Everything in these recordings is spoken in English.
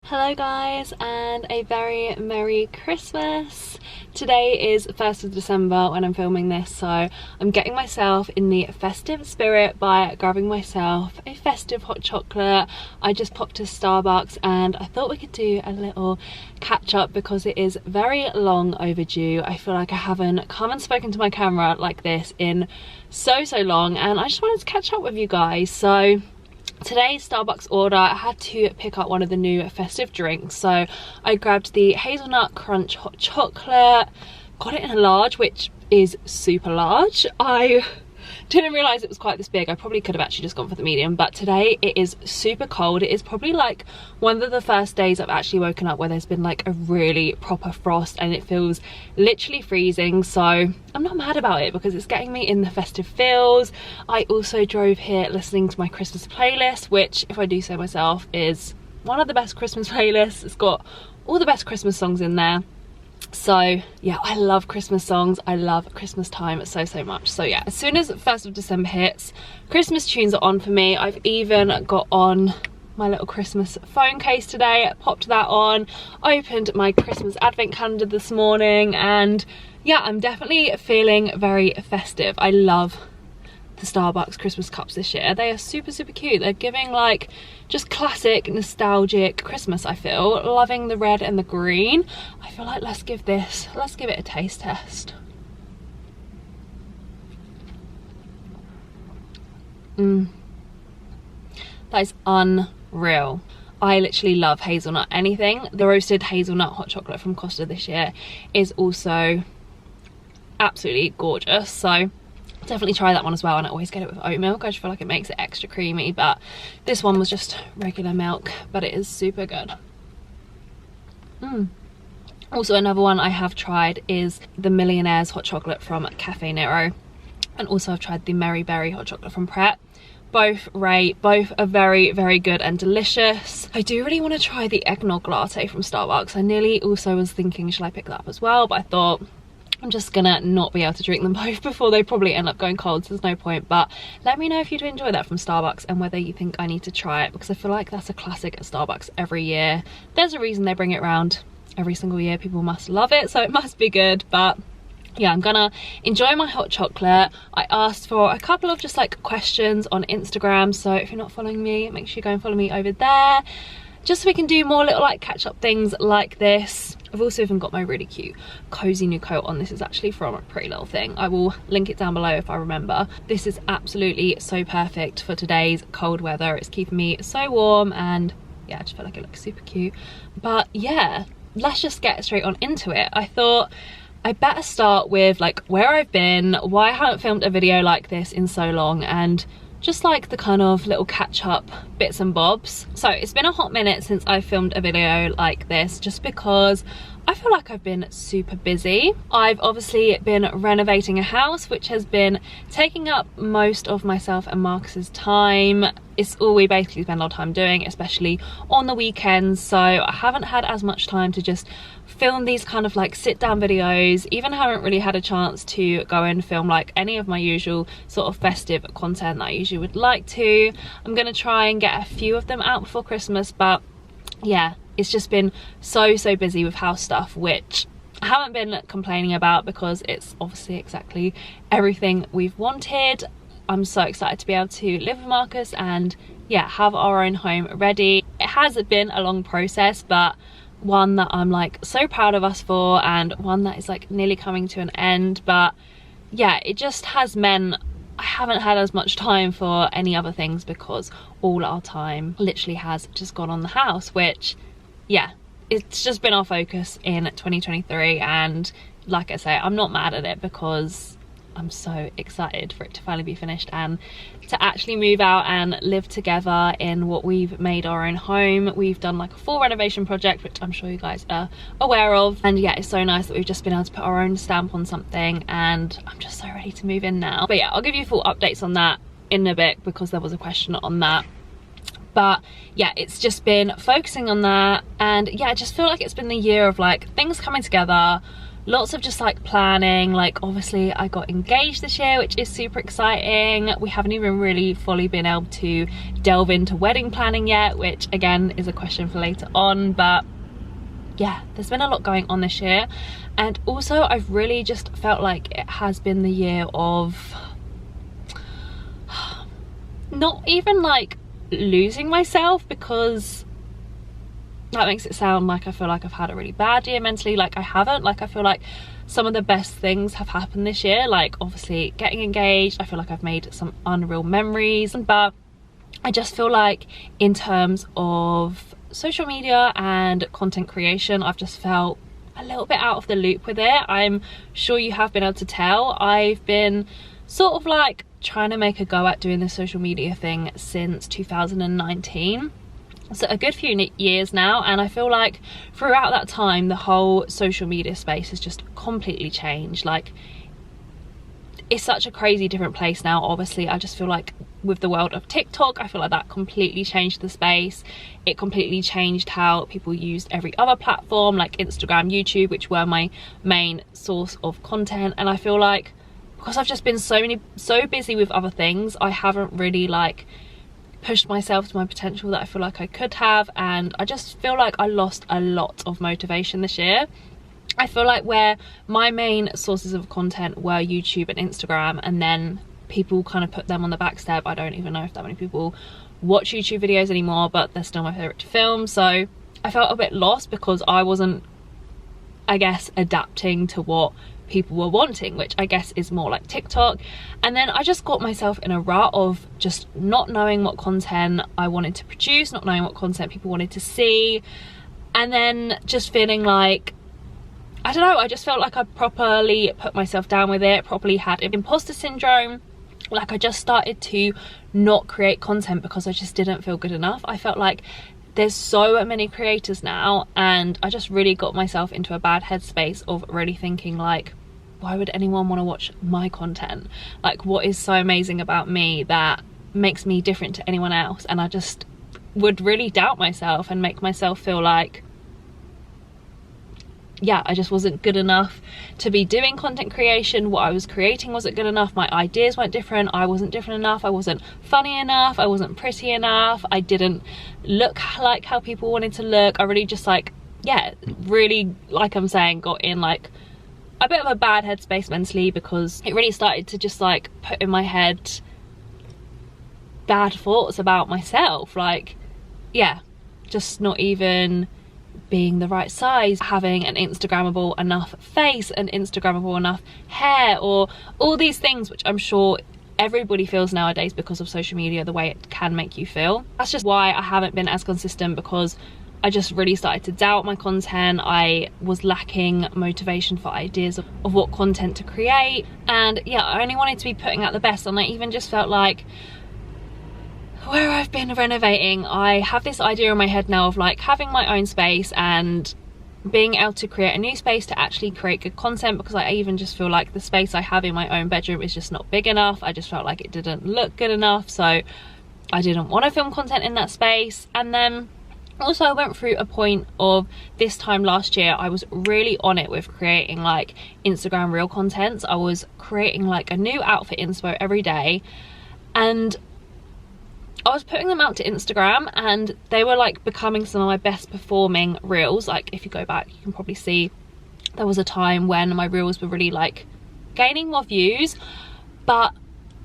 Hello guys, and a very Merry Christmas. Today is 1st of December when I'm filming this, so I'm getting myself in the festive spirit by grabbing myself a festive hot chocolate. I just popped to Starbucks and I thought we could do a little catch up because it is very long overdue. I feel like I haven't come and spoken to my camera like this in so long, and I just wanted to catch up with you guys. So today's Starbucks order, I had to pick up one of the new festive drinks, so I grabbed the hazelnut crunch hot chocolate, got it in a large, which is super large. I didn't realise it was quite this big. I probably could have actually just gone for the medium, but today it is super cold. It is probably like one of the first days I've actually woken up where there's been like a really proper frost and it feels literally freezing, so I'm not mad about it because it's getting me in the festive feels. I also drove here listening to my Christmas playlist, which, if I do say myself, is one of the best Christmas playlists. It's got all the best Christmas songs in there. So yeah, I love Christmas songs. I love Christmas time so much. So yeah, as soon as 1st of December hits, Christmas tunes are on for me. I've even got on my little Christmas phone case today, popped that on, opened my Christmas advent calendar this morning, and yeah, I'm definitely feeling very festive. I love the Starbucks Christmas cups this year. They are super cute. They're giving like just classic nostalgic Christmas, I feel. Loving the red and the green. I feel like let's give it a taste test. That is unreal. I literally love hazelnut anything. The roasted hazelnut hot chocolate from Costa this year is also absolutely gorgeous, so definitely try that one as well. And I always get it with oat milk. I just feel like it makes it extra creamy, but this one was just regular milk, but it is super good. Also, another one I have tried is the Millionaire's hot chocolate from Cafe Nero, and also I've tried the Merry Berry hot chocolate from Pret. Both rate, both are very good and delicious. I do really want to try the eggnog latte from Starbucks. I nearly also was thinking, should I pick that up as well, but I thought I'm just gonna not be able to drink them both before they probably end up going cold, so there's no point. But let me know if you do enjoy that from Starbucks and whether you think I need to try it, because I feel like that's a classic at Starbucks every year. There's a reason they bring it around every single year. People must love it, so it must be good. But yeah, I'm gonna enjoy my hot chocolate. I asked for a couple of just like questions on Instagram, so if you're not following me, make sure you go and follow me over there, just so we can do more little like catch up things like this. I've also even got my really cute cozy new coat on. This is actually from a Pretty Little Thing. I will link it down below if I remember. This is absolutely so perfect for today's cold weather. It's keeping me so warm, and yeah, I just feel like it looks super cute. But yeah, let's just get straight on into it. I thought I better start with like where I've been, why I haven't filmed a video like this in so long, and just like the kind of little catch up bits and bobs. So it's been a hot minute since I filmed a video like this, just because I feel like I've been super busy. I've obviously been renovating a house, which has been taking up most of myself and Marcus's time. It's all we basically spend our time doing, especially on the weekends, so I haven't had as much time to just film these kind of like sit down videos. Even haven't really had a chance to go and film like any of my usual sort of festive content that I usually would like to. I'm gonna try and get a few of them out before Christmas, but yeah, it's just been so busy with house stuff, which I haven't been complaining about because it's obviously exactly everything we've wanted. I'm so excited to be able to live with Marcus and yeah, have our own home ready. It has been a long process, but one that I'm like so proud of us for, and one that is like nearly coming to an end. But yeah, it just has meant I haven't had as much time for any other things because all our time literally has just gone on the house, which yeah, it's just been our focus in 2023. And like I say, I'm not mad at it because I'm so excited for it to finally be finished and to actually move out and live together in what we've made our own home. We've done like a full renovation project, which I'm sure you guys are aware of, and yeah, it's so nice that we've just been able to put our own stamp on something, and I'm just so ready to move in now. But yeah, I'll give you full updates on that in a bit because there was a question on that. But yeah, it's just been focusing on that, and yeah, I just feel like it's been the year of like things coming together, lots of just like planning. Like obviously I got engaged this year, which is super exciting. We haven't even really fully been able to delve into wedding planning yet, which again is a question for later on. But yeah, there's been a lot going on this year. And also I've really just felt like it has been the year of not even like losing myself, because that makes it sound like I feel like I've had a really bad year mentally. Like I haven't. Like I feel like some of the best things have happened this year, like obviously getting engaged. I feel like I've made some unreal memories, but I just feel like in terms of social media and content creation, I've just felt a little bit out of the loop with it. I'm sure you have been able to tell. I've been sort of like trying to make a go at doing this social media thing since 2019, so a good few years now, and I feel like throughout that time the whole social media space has just completely changed. Like it's such a crazy different place now. Obviously I just feel like with the world of TikTok, I feel like that completely changed the space. It completely changed how people used every other platform like Instagram, YouTube, which were my main source of content. And I feel like because I've just been so busy with other things, I haven't really like pushed myself to my potential that I feel like I could have, and I just feel like I lost a lot of motivation this year. I feel like where my main sources of content were YouTube and Instagram, and then people kind of put them on the back step. I don't even know if that many people watch YouTube videos anymore, but they're still my favourite to film. So I felt a bit lost because I wasn't, I guess, adapting to what people were wanting, which I guess is more like TikTok. And then I just got myself in a rut of just not knowing what content I wanted to produce, not knowing what content people wanted to see, and then just feeling like, I don't know, I just felt like I properly put myself down with it, properly had imposter syndrome. Like I just started to not create content because I just didn't feel good enough. I felt like there's so many creators now, and I just really got myself into a bad headspace of really thinking like, why would anyone want to watch my content? Like what is so amazing about me that makes me different to anyone else? And I just would really doubt myself and make myself feel like, yeah, I just wasn't good enough to be doing content creation. What I was creating wasn't good enough. My ideas weren't different. I wasn't different enough. I wasn't funny enough. I wasn't pretty enough. I didn't look like how people wanted to look. I really just like, yeah, really, like I'm saying, got in like a bit of a bad headspace mentally, because it really started to just like put in my head bad thoughts about myself. Like, yeah, just not even being the right size, having an Instagrammable enough face, an Instagrammable enough hair, or all these things which I'm sure everybody feels nowadays because of social media, the way it can make you feel. That's just why I haven't been as consistent, because I just really started to doubt my content. I was lacking motivation for ideas of what content to create, and yeah, I only wanted to be putting out the best. And I even just felt like where I've been renovating, I have this idea in my head now of like having my own space and being able to create a new space to actually create good content, because I even just feel like the space I have in my own bedroom is just not big enough. I just felt like it didn't look good enough, so I didn't want to film content in that space. And then also I went through a point of this time last year, I was really on it with creating like Instagram reel contents. I was creating like a new outfit inspo every day, and I was putting them out to Instagram, and they were like becoming some of my best performing reels. Like if you go back, you can probably see there was a time when my reels were really like gaining more views, but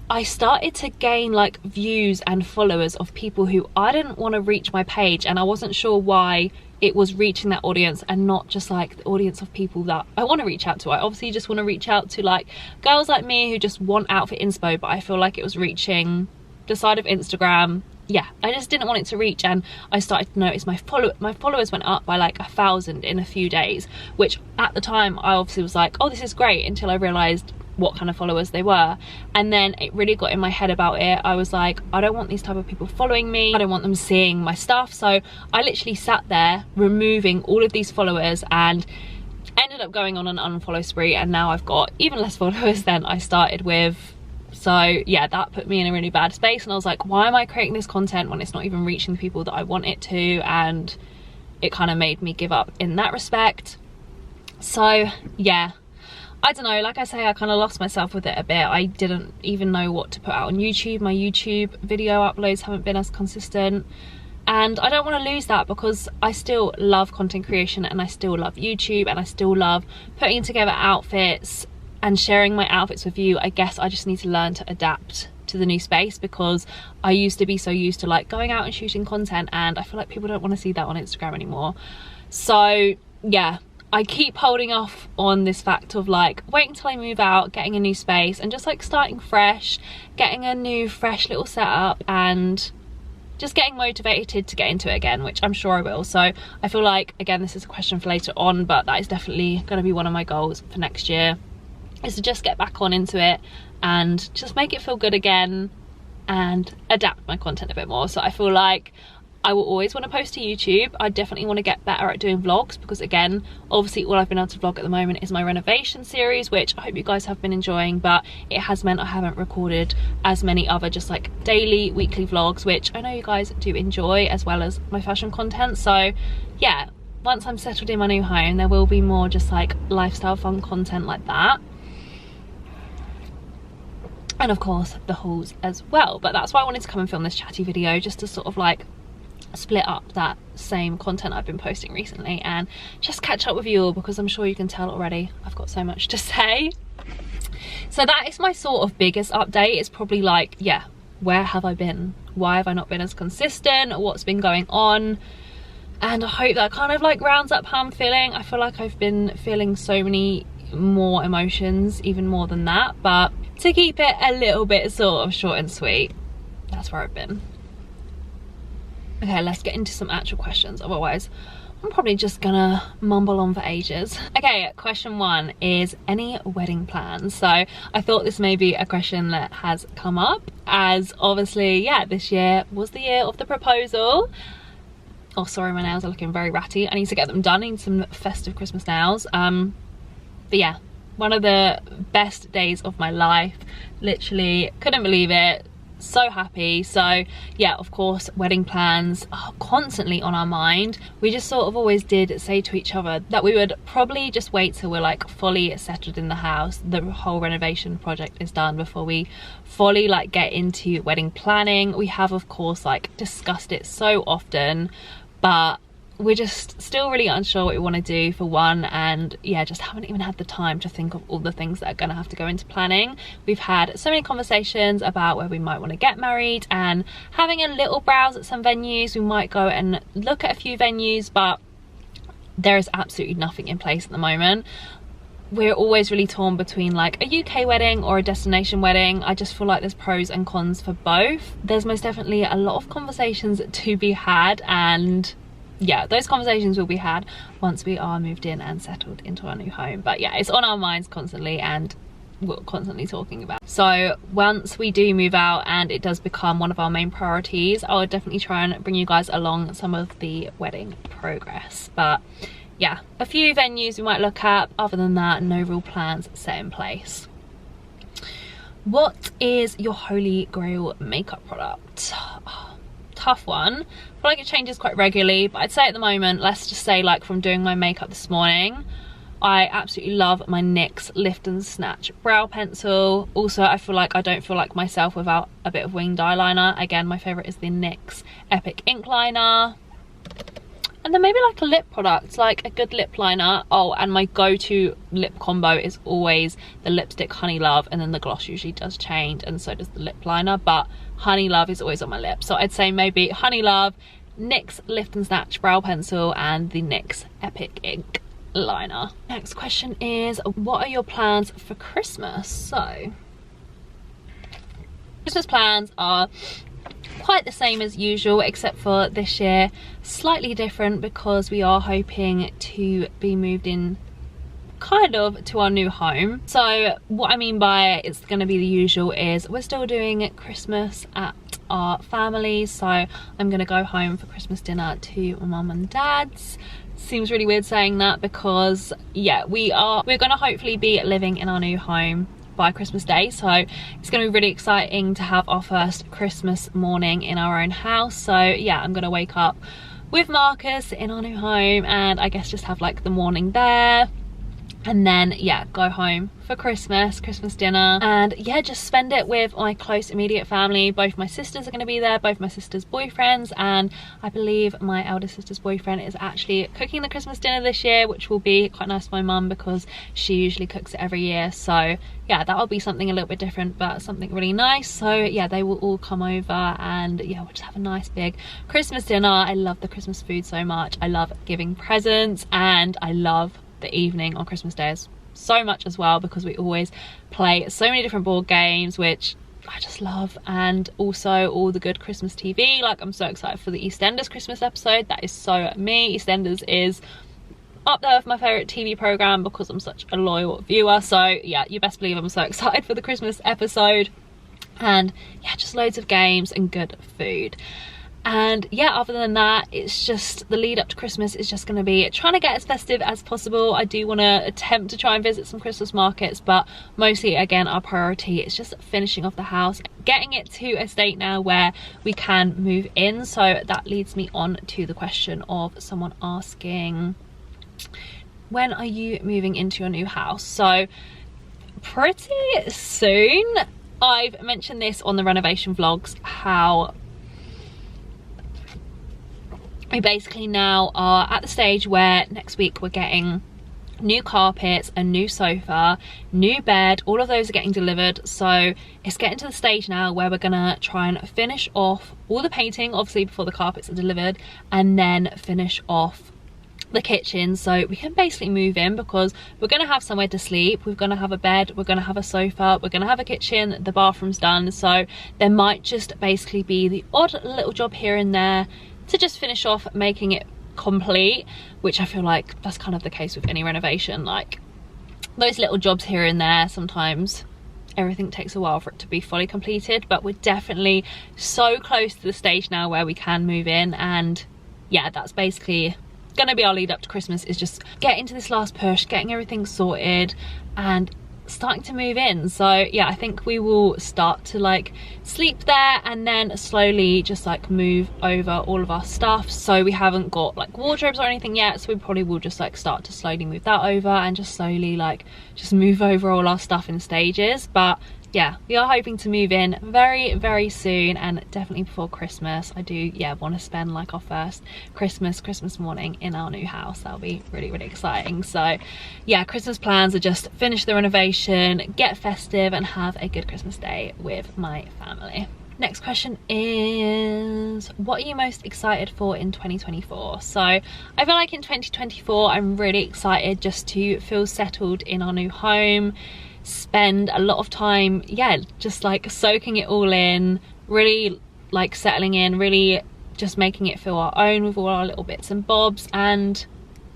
I started to gain like views and followers of people who I didn't want to reach my page, and I wasn't sure why it was reaching that audience and not just like the audience of people that I want to reach out to. I obviously just want to reach out to like girls like me who just want outfit inspo, but I feel like it was reaching the side of Instagram. Yeah, I just didn't want it to reach, and I started to notice my followers went up by like 1,000 in a few days, which at the time I obviously was like, oh, this is great, until I realized what kind of followers they were. And then it really got in my head about it. I was like, I don't want these type of people following me, I don't want them seeing my stuff. So I literally sat there removing all of these followers and ended up going on an unfollow spree, and now I've got even less followers than I started with. So yeah, that put me in a really bad space, and I was like, why am I creating this content when it's not even reaching the people that I want it to? And it kind of made me give up in that respect. So yeah, I don't know, like I say, I kind of lost myself with it a bit. I didn't even know what to put out on YouTube. My YouTube video uploads haven't been as consistent, and I don't want to lose that because I still love content creation and I still love YouTube and I still love putting together outfits and sharing my outfits with you. I guess I just need to learn to adapt to the new space because I used to be so used to like going out and shooting content, and I feel like people don't want to see that on Instagram anymore. So yeah, I keep holding off on this fact of like waiting until I move out, getting a new space and just like starting fresh, getting a new fresh little setup and just getting motivated to get into it again, which I'm sure I will. So I feel like, again, this is a question for later on, but that is definitely going to be one of my goals for next year, is to just get back on into it and just make it feel good again and adapt my content a bit more. So I feel like I will always want to post to YouTube. I definitely want to get better at doing vlogs because, again, obviously all I've been able to vlog at the moment is my renovation series, which I hope you guys have been enjoying, but it has meant I haven't recorded as many other just like daily, weekly vlogs, which I know you guys do enjoy, as well as my fashion content. So yeah, once I'm settled in my new home, there will be more just like lifestyle fun content like that. And of course the hauls as well. But that's why I wanted to come and film this chatty video, just to sort of like split up that same content I've been posting recently and just catch up with you all, because I'm sure you can tell already I've got so much to say. So that is my sort of biggest update. It's probably like, yeah, where have I been? Why have I not been as consistent? What's been going on? And I hope that kind of like rounds up how I'm feeling. I feel like I've been feeling so many more emotions, even more than that, but to keep it a little bit sort of short and sweet, that's where I've been. Okay, let's get into some actual questions, otherwise I'm probably just gonna mumble on for ages. Okay, question 1 is any wedding plans? So I thought this may be a question that has come up, as obviously, yeah, this year was the year of the proposal. Oh, sorry, my nails are looking very ratty. I need to get them done. I need some festive Christmas nails. But yeah, one of the best days of my life. Literally couldn't believe it. So happy. So yeah, of course, wedding plans are constantly on our mind. We just sort of always did say to each other that we would probably just wait till we're like fully settled in the house, the whole renovation project is done, before we fully like get into wedding planning. We have of course like discussed it so often, but we're just still really unsure what we want to do, for one, and yeah, just haven't even had the time to think of all the things that are going to have to go into planning. We've had so many conversations about where we might want to get married and having a little browse at some venues. We might go and look at a few venues, but there is absolutely nothing in place at the moment. We're always really torn between like a UK wedding or a destination wedding. I just feel like there's pros and cons for both. There's most definitely a lot of conversations to be had, and yeah, those conversations will be had once we are moved in and settled into our new home. But yeah, it's on our minds constantly and we're constantly talking about. So once we do move out and it does become one of our main priorities, I would definitely try and bring you guys along some of the wedding progress. But yeah, a few venues we might look at. Other than that, no real plans set in place. What is your holy grail makeup product? Tough one. I feel like it changes quite regularly, but I'd say at the moment, let's just say like from doing my makeup this morning, I absolutely love my NYX Lift and Snatch brow pencil. Also, I feel like I don't feel like myself without a bit of winged eyeliner. Again, my favorite is the NYX Epic Ink Liner. And then maybe like a lip product, like a good lip liner. Oh, and my go-to lip combo is always the lipstick Honey Love, and then the gloss usually does change, and so does the lip liner, but Honey Love is always on my lips. So I'd say maybe Honey Love, NYX Lift and Snatch brow pencil, and the NYX Epic Ink Liner. Next question is, what are your plans for Christmas? So Christmas plans are quite the same as usual, except for this year slightly different because we are hoping to be moved in kind of to our new home. So what I mean by it's going to be the usual is we're still doing Christmas at our family. So I'm going to go home for Christmas dinner to my mum and dad's. Seems really weird saying that because yeah, we're going to hopefully be living in our new home by Christmas Day, so it's going to be really exciting to have our first Christmas morning in our own house. So yeah, I'm going to wake up with Marcus in our new home and I guess just have like the morning there, and then yeah, go home for Christmas dinner, and yeah, just spend it with my close immediate family. Both my sisters are going to be there, both my sisters' boyfriends, and I believe my elder sister's boyfriend is actually cooking the Christmas dinner this year, which will be quite nice for my mum because she usually cooks it every year. So yeah, that'll be something a little bit different, but something really nice. So yeah, they will all come over, and yeah, we'll just have a nice big Christmas dinner. I love the Christmas food so much. I love giving presents, and I love the evening on Christmas Day so much as well, because we always play so many different board games, which I just love, and also all the good Christmas TV. Like, I'm so excited for the EastEnders Christmas episode. That is so me. EastEnders is up there with my favourite TV programme because I'm such a loyal viewer. So yeah, you best believe I'm so excited for the Christmas episode. And yeah, just loads of games and good food. And yeah, other than that, it's just the lead up to Christmas is just going to be trying to get as festive as possible. I do want to attempt to try and visit some Christmas markets, but mostly again, our priority is just finishing off the house, getting it to a state now where we can move in. So that leads me on to the question of someone asking, when are you moving into your new house? So pretty soon. I've mentioned this on the renovation vlogs, how we basically now are at the stage where next week we're getting new carpets, a new sofa, new bed. All of those are getting delivered. So it's getting to the stage now where we're gonna try and finish off all the painting, obviously before the carpets are delivered, and then finish off the kitchen so we can basically move in, because we're going to have somewhere to sleep, we're going to have a bed, we're going to have a sofa, we're going to have a kitchen, the bathroom's done. So there might just basically be the odd little job here and there to just finish off making it complete, which I feel like that's kind of the case with any renovation. Like, those little jobs here and there, sometimes everything takes a while for it to be fully completed, but we're definitely so close to the stage now where we can move in. And yeah, that's basically gonna be our lead up to Christmas, is just getting to this last push, getting everything sorted and starting to move in. So yeah, I think we will start to like sleep there, and then slowly just like move over all of our stuff. So we haven't got like wardrobes or anything yet, so we probably will just like start to slowly move that over, and just slowly like just move over all our stuff in stages. But yeah, we are hoping to move in very, very soon, and definitely before Christmas. I do, yeah, want to spend like our first Christmas morning in our new house. That'll be really, really exciting. So yeah, Christmas plans are just finish the renovation, get festive, and have a good Christmas day with my family. Next question is, what are you most excited for in 2024? So I feel like in 2024, I'm really excited just to feel settled in our new home, spend a lot of time, yeah, just like soaking it all in, really like settling in, really just making it feel our own with all our little bits and bobs. And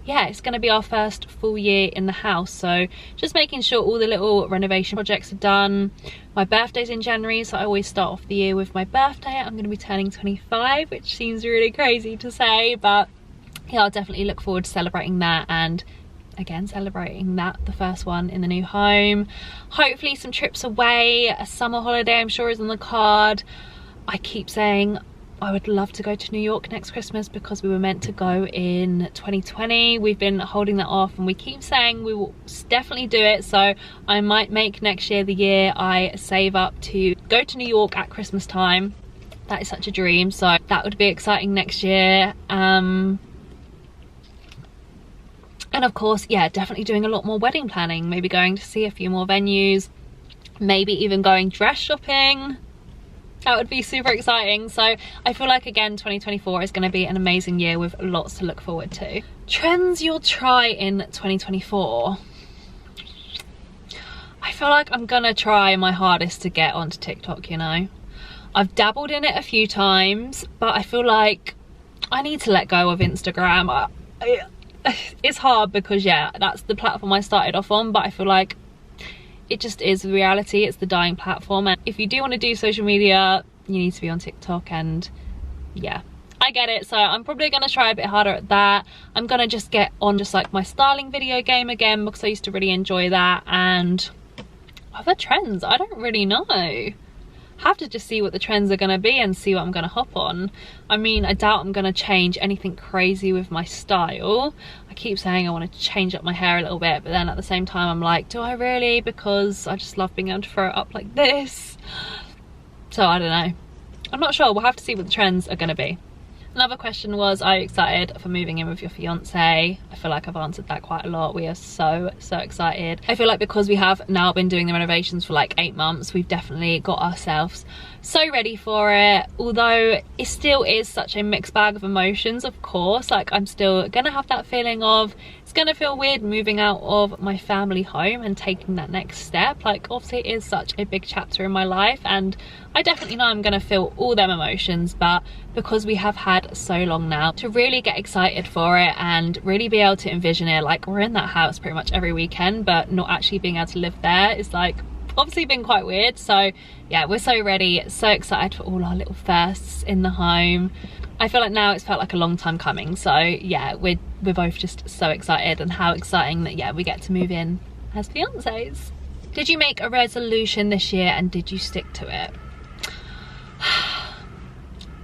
yeah, it's going to be our first full year in the house, so just making sure all the little renovation projects are done. My birthday's in January, so I always start off the year with my birthday. I'm going to be turning 25, which seems really crazy to say, but yeah, I'll definitely look forward to celebrating that, and again celebrating that, the first one in the new home. Hopefully some trips away, a summer holiday I'm sure is on the card. I keep saying I would love to go to New York next Christmas because we were meant to go in 2020. We've been holding that off, and we keep saying we will definitely do it. So I might make next year the year I save up to go to New York at Christmas time. That is such a dream, so that would be exciting next year. And of course, yeah, definitely doing a lot more wedding planning, maybe going to see a few more venues, maybe even going dress shopping. That would be super exciting. So I feel like, again, 2024 is going to be an amazing year with lots to look forward to. Trends you'll try in 2024. I feel like I'm going to try my hardest to get onto TikTok, you know. I've dabbled in it a few times, but I feel like I need to let go of Instagram. It's hard because, yeah, that's the platform I started off on, but I feel like it just is the reality. It's the dying platform, and if you do want to do social media, you need to be on TikTok. And yeah, I get it. So I'm probably going to try a bit harder at that. I'm going to just get on just like my styling video game again, because I used to really enjoy that. And other trends, I don't really know. have to just see what the trends are going to be and see what I'm going to hop on. I mean, I doubt I'm going to change anything crazy with my style. I keep saying I want to change up my hair a little bit, but then at the same time I'm like, do I really? Because I just love being able to throw it up like this. So I don't know. I'm not sure. We'll have to see what the trends are going to be. Another question was, are you excited for moving in with your fiance? I feel like I've answered that quite a lot. We are so excited. I feel like because we have now been doing the renovations for like 8 months, we've definitely got ourselves so ready for it. Although it still is such a mixed bag of emotions, of course. Like, I'm still gonna have that feeling of, it's gonna feel weird moving out of my family home and taking that next step. Like, obviously it is such a big chapter in my life, and I definitely know I'm gonna feel all them emotions, but because we have had so long now to really get excited for it and really be able to envision it, like, we're in that house pretty much every weekend, but not actually being able to live there is like obviously been quite weird. So yeah, we're so ready, so excited for all our little firsts in the home. I feel like now it's felt like a long time coming, so yeah, we're both just so excited, and how exciting that, yeah, we get to move in as fiancés. Did you make a resolution this year and did you stick to it?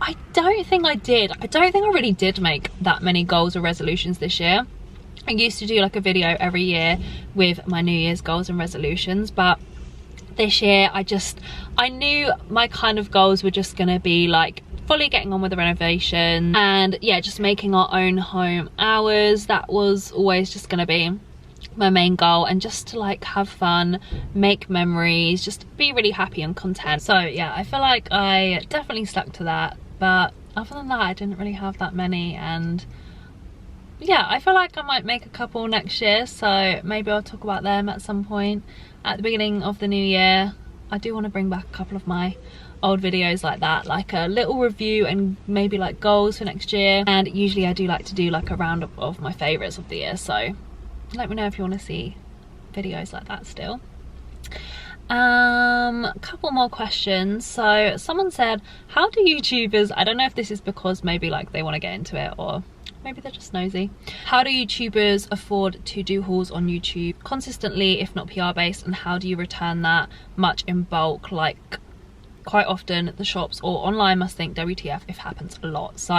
I don't think I did. I don't think I really did make that many goals or resolutions this year. I used to do like a video every year with my New Year's goals and resolutions, but this year I knew my kind of goals were just gonna be like fully getting on with the renovation and yeah, just making our own home ours. That was always just gonna be my main goal, and just to like have fun, make memories, just be really happy and content. So yeah, I feel like I definitely stuck to that, but other than that I didn't really have that many. And yeah, I feel like I might make a couple next year, so maybe I'll talk about them at some point at the beginning of the new year. I do want to bring back a couple of my old videos like that, like a little review and maybe like goals for next year. And usually I do like to do like a roundup of my favorites of the year, so let me know if you want to see videos like that still. A couple more questions. So someone said, how do YouTubers, I don't know if this is because maybe like they want to get into it or maybe they're just nosy, how do YouTubers afford to do hauls on YouTube consistently if not PR based, and how do you return that much in bulk? Like, quite often the shops or online must think WTF if happens a lot. So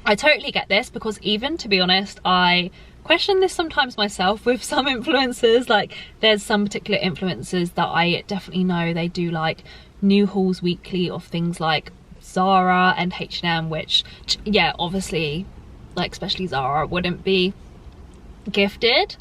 I totally get this, because even to be honest, I question this sometimes myself with some influencers. Like, there's some particular influencers that I definitely know they do like new hauls weekly of things like Zara and H&M, which yeah, obviously like especially Zara wouldn't be gifted.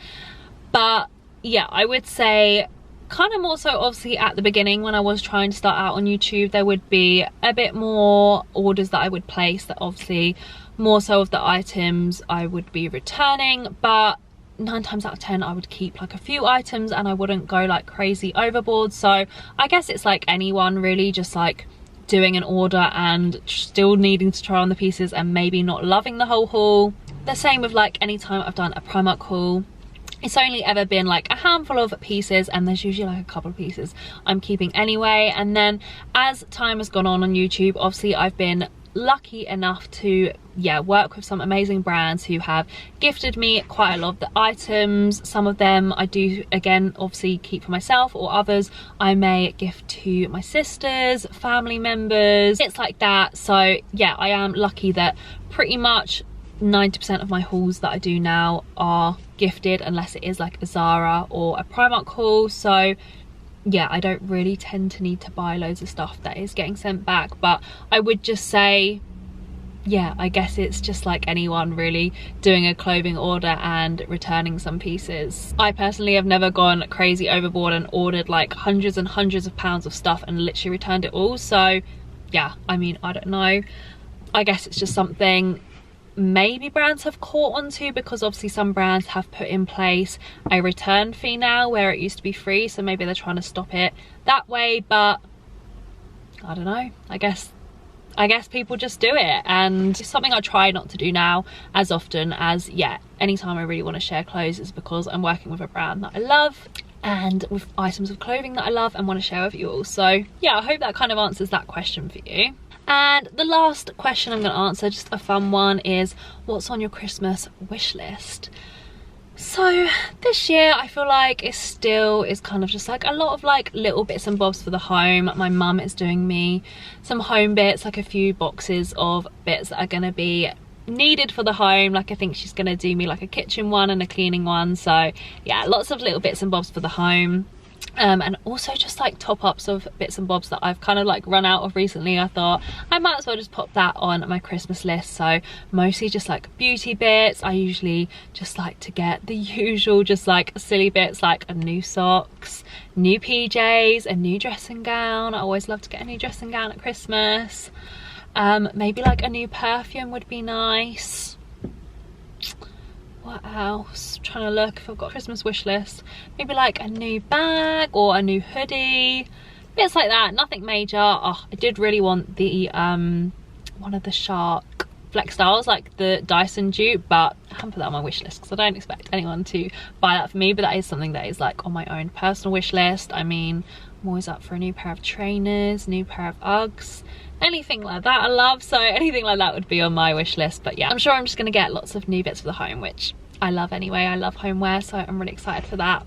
But yeah, I would say kind of more so obviously at the beginning when I was trying to start out on YouTube, there would be a bit more orders that I would place that obviously more so of the items I would be returning, but 9 times out of 10 I would keep like a few items and I wouldn't go like crazy overboard. So I guess it's like anyone really, just like doing an order and still needing to try on the pieces and maybe not loving the whole haul. The same with like any time I've done a Primark haul, it's only ever been like a handful of pieces, and there's usually like a couple of pieces I'm keeping anyway. And then as time has gone on YouTube, obviously I've been lucky enough to work with some amazing brands who have gifted me quite a lot of the items. Some of them I do again obviously keep for myself, or others I may gift to my sisters, family members, it's like that. So yeah, I am lucky that pretty much 90% of my hauls that I do now are gifted, unless it is like a Zara or a Primark haul. So yeah, I don't really tend to need to buy loads of stuff that is getting sent back. But I would just say, yeah, I guess it's just like anyone really doing a clothing order and returning some pieces. I personally have never gone crazy overboard and ordered like hundreds and hundreds of pounds of stuff and literally returned it all. So yeah, I mean, I don't know, I guess it's just something maybe brands have caught on to, because obviously some brands have put in place a return fee now where it used to be free, so maybe they're trying to stop it that way. But I don't know, I guess people just do it, and it's something I try not to do now as often. As yeah, anytime I really want to share clothes is because I'm working with a brand that I love and with items of clothing that I love and want to share with you all. So yeah, I hope that kind of answers that question for you. And the last question I'm going to answer, just a fun one, is what's on your Christmas wish list? So this year I feel like it still is kind of just like a lot of like little bits and bobs for the home. My mum is doing me some home bits, like a few boxes of bits that are going to be needed for the home. Like I think she's going to do me like a kitchen one and a cleaning one. So yeah, lots of little bits and bobs for the home. And also just like top ups of bits and bobs that I've kind of like run out of recently. I thought I might as well just pop that on my Christmas list. So mostly just like beauty bits. I usually just like to get the usual just like silly bits, like a new socks, new PJs, a new dressing gown. I always love to get a new dressing gown at Christmas. Maybe like a new perfume would be nice. What else? I'm trying to look if I've got a Christmas wish list. Maybe like a new bag or a new hoodie, bits like that. Nothing major. Oh, I did really want the one of the Shark Flex Styles, like the Dyson dupe, but I haven't put that on my wish list because I don't expect anyone to buy that for me. But that is something that is like on my own personal wish list. I mean, I'm always up for a new pair of trainers, new pair of Uggs, anything like that I love. So anything like that would be on my wish list. But yeah, I'm sure I'm just gonna get lots of new bits for the home, which I love anyway. I love homeware, so I'm really excited for that.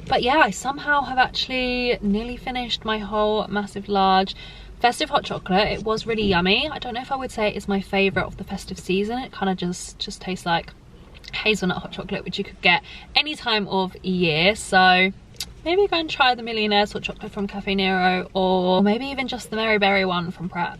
But yeah, I somehow have actually nearly finished my whole massive large festive hot chocolate. It was really yummy. I don't know if I would say it is my favorite of the festive season. It kind of just tastes like hazelnut hot chocolate, which you could get any time of year. So maybe go and try the Millionaire's hot chocolate from Cafe Nero, or maybe even just the Mary Berry one from Pret.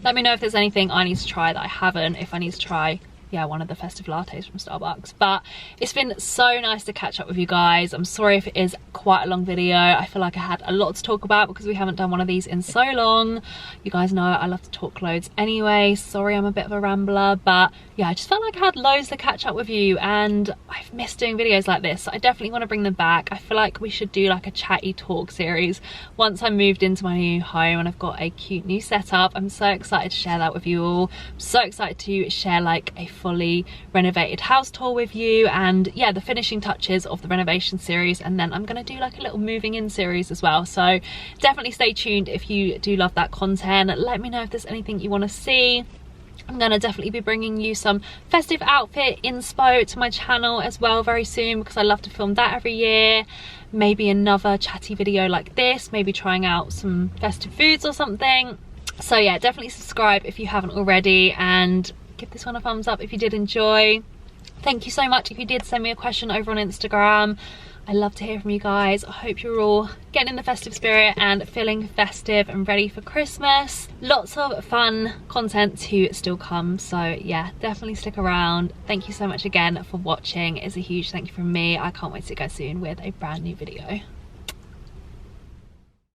Let me know if there's anything I need to try that I haven't, if I need to try, yeah, one of the festive lattes from Starbucks. But it's been so nice to catch up with you guys. I'm sorry if it is quite a long video. I feel like I had a lot to talk about because we haven't done one of these in so long. You guys know I love to talk loads anyway. Sorry I'm a bit of a rambler, but yeah, I just felt like I had loads to catch up with you, and I've missed doing videos like this. So I definitely want to bring them back. I feel like we should do like a chatty talk series once I moved into my new home and I've got a cute new setup. I'm so excited to share that with you all. I'm so excited to share like a fully renovated house tour with you, and yeah, the finishing touches of the renovation series, and then I'm gonna do like a little moving in series as well. So definitely stay tuned if you do love that content. Let me know if there's anything you want to see. I'm gonna definitely be bringing you some festive outfit inspo to my channel as well very soon, because I love to film that every year. Maybe another chatty video like this, maybe trying out some festive foods or something. So yeah, definitely subscribe if you haven't already, and give this one a thumbs up if you did enjoy. Thank you so much if you did send me a question over on Instagram. I love to hear from you guys. I hope you're all getting in the festive spirit and feeling festive and ready for Christmas. Lots of fun content to still come, so yeah, definitely stick around. Thank you so much again for watching. It's a huge thank you from me. I can't wait to go soon with a brand new video.